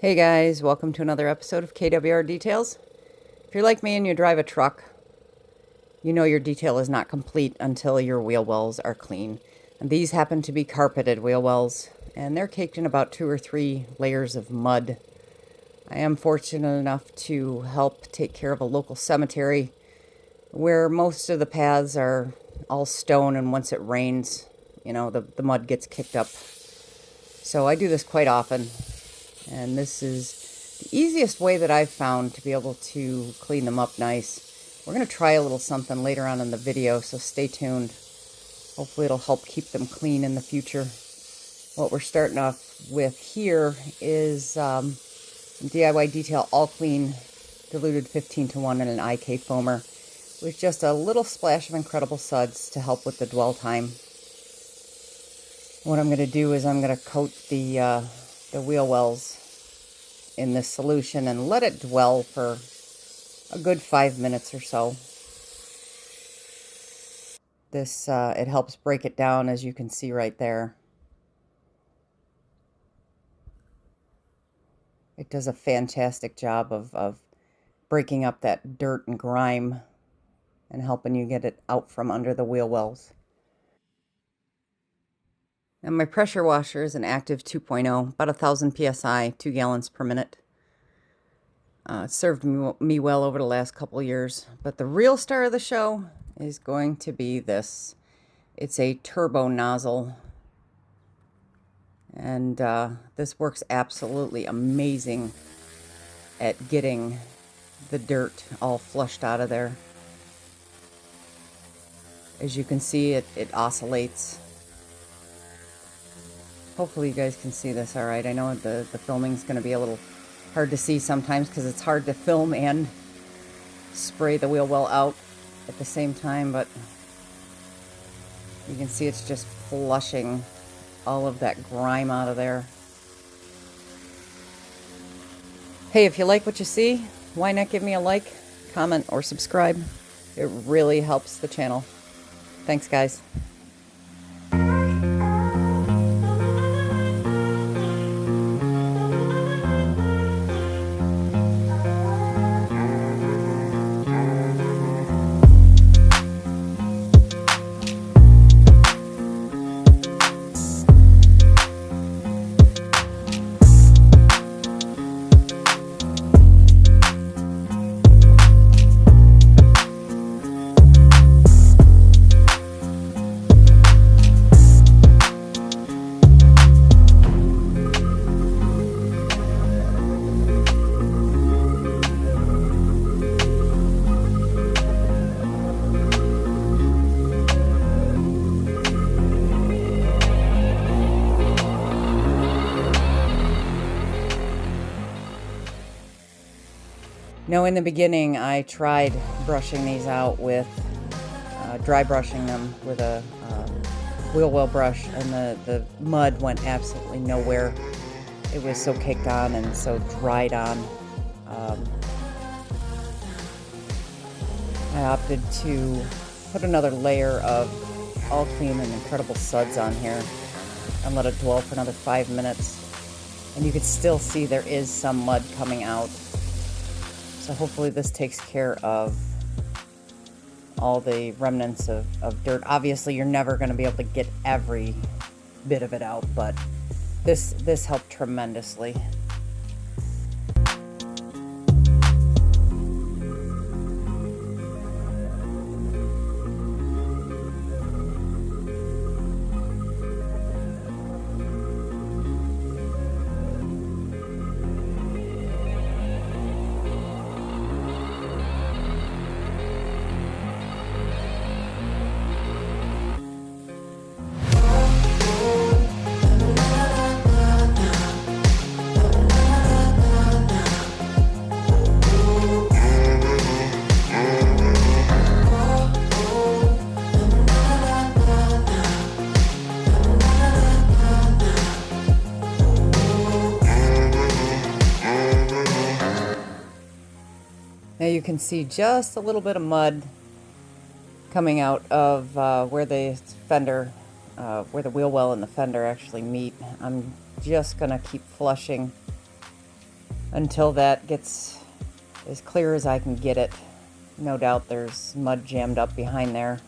Hey guys, welcome to another episode of KWR Details. If you're like me and you drive a truck, you know your detail is not complete until your wheel wells are clean. And these happen to be carpeted wheel wells, and they're caked in about 2 or 3 layers of mud. I am fortunate enough to help take care of a local cemetery where most of the paths are all stone, and once it rains, the mud gets kicked up. So I do this quite often. And this is the easiest way that I've found to be able to clean them up nice. We're going to try a little something later on in the video, so stay tuned. Hopefully it'll help keep them clean in the future. What we're starting off with here is some DIY Detail All Clean diluted 15:1 in an IK foamer with just a little splash of Incredible Suds to help with the dwell time. What I'm going to do is I'm going to coat the wheel wells in this solution and let it dwell for a good 5 minutes or so. This it helps break it down, as you can see right there. It does a fantastic job of breaking up that dirt and grime and helping you get it out from under the wheel wells. And my pressure washer is an active 2.0, about 1,000 psi, 2 gallons per minute. It served me well over the last couple of years. But the real star of the show is going to be this. It's a turbo nozzle. And this works absolutely amazing at getting the dirt all flushed out of there. As you can see, it oscillates. Hopefully you guys can see this all right. I know the filming's going to be a little hard to see sometimes because it's hard to film and spray the wheel well out at the same time, but you can see it's just flushing all of that grime out of there. Hey, if you like what you see, why not give me a like, comment, or subscribe? It really helps the channel. Thanks, guys. Now, in the beginning, I tried brushing these out with dry brushing them with a wheel well brush, and the mud went absolutely nowhere. It was so caked on and so dried on. I opted to put another layer of All Clean and Incredible Suds on here and let it dwell for another 5 minutes. And you can still see there is some mud coming out. So hopefully this takes care of all the remnants of dirt. Obviously, you're never going to be able to get every bit of it out, but this helped tremendously. Now you can see just a little bit of mud coming out of where the fender, where the wheel well and the fender actually meet. I'm just gonna keep flushing until that gets as clear as I can get it. No doubt there's mud jammed up behind there.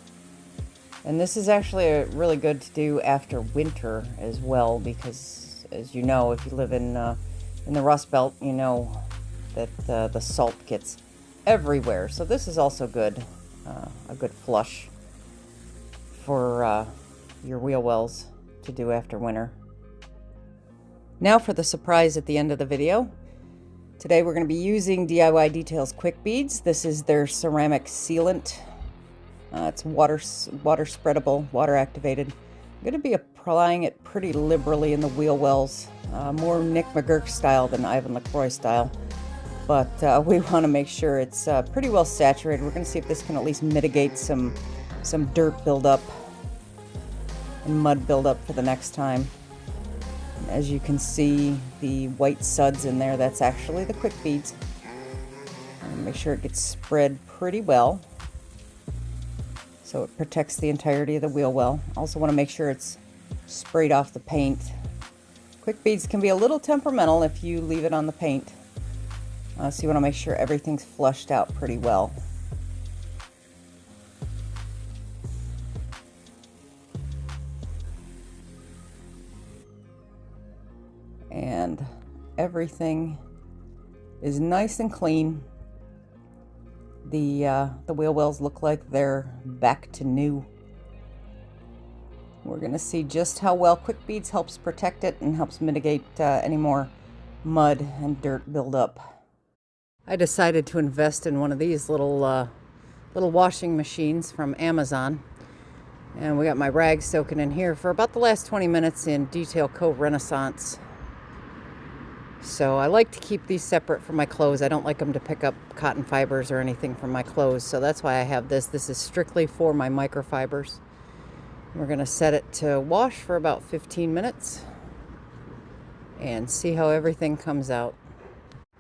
And this is actually really good to do after winter as well, because as you know, if you live in the Rust Belt, you know that the salt gets everywhere. So this is also good, a good flush for your wheel wells to do after winter. Now for the surprise at the end of the video. Today we're going to be using DIY Details quick beads. This is their ceramic sealant. It's water spreadable, water activated. I'm going to be applying it pretty liberally in the wheel wells, more Nick McGurk style than Ivan LaCroix style. But we want to make sure it's pretty well saturated. We're going to see if this can at least mitigate some dirt buildup and mud buildup for the next time. As you can see, the white suds in there, that's actually the quick beads. And make sure it gets spread pretty well, so it protects the entirety of the wheel well. Also want to make sure it's sprayed off the paint. Quick beads can be a little temperamental if you leave it on the paint. So you want to make sure everything's flushed out pretty well. And everything is nice and clean. The wheel wells look like they're back to new. We're going to see just how well quick beads helps protect it and helps mitigate any more mud and dirt buildup. I decided to invest in one of these little washing machines from Amazon. And we got my rags soaking in here for about the last 20 minutes in Detail Co. Renaissance. So I like to keep these separate from my clothes. I don't like them to pick up cotton fibers or anything from my clothes. So that's why I have this. This is strictly for my microfibers. We're going to set it to wash for about 15 minutes and see how everything comes out.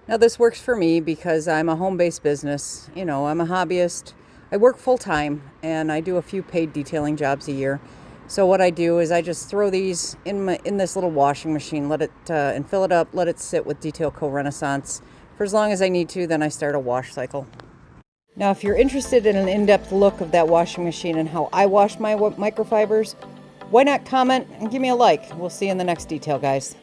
Now this works for me because I'm a home-based business. You know, I'm a hobbyist. I work full-time and I do a few paid detailing jobs a year. So what I do is I just throw these in this little washing machine, let it and fill it up, let it sit with Detail Co. Renaissance for as long as I need to, then I start a wash cycle. Now if you're interested in an in-depth look of that washing machine and how I wash my microfibers, why not comment and give me a like. We'll see you in the next detail, guys.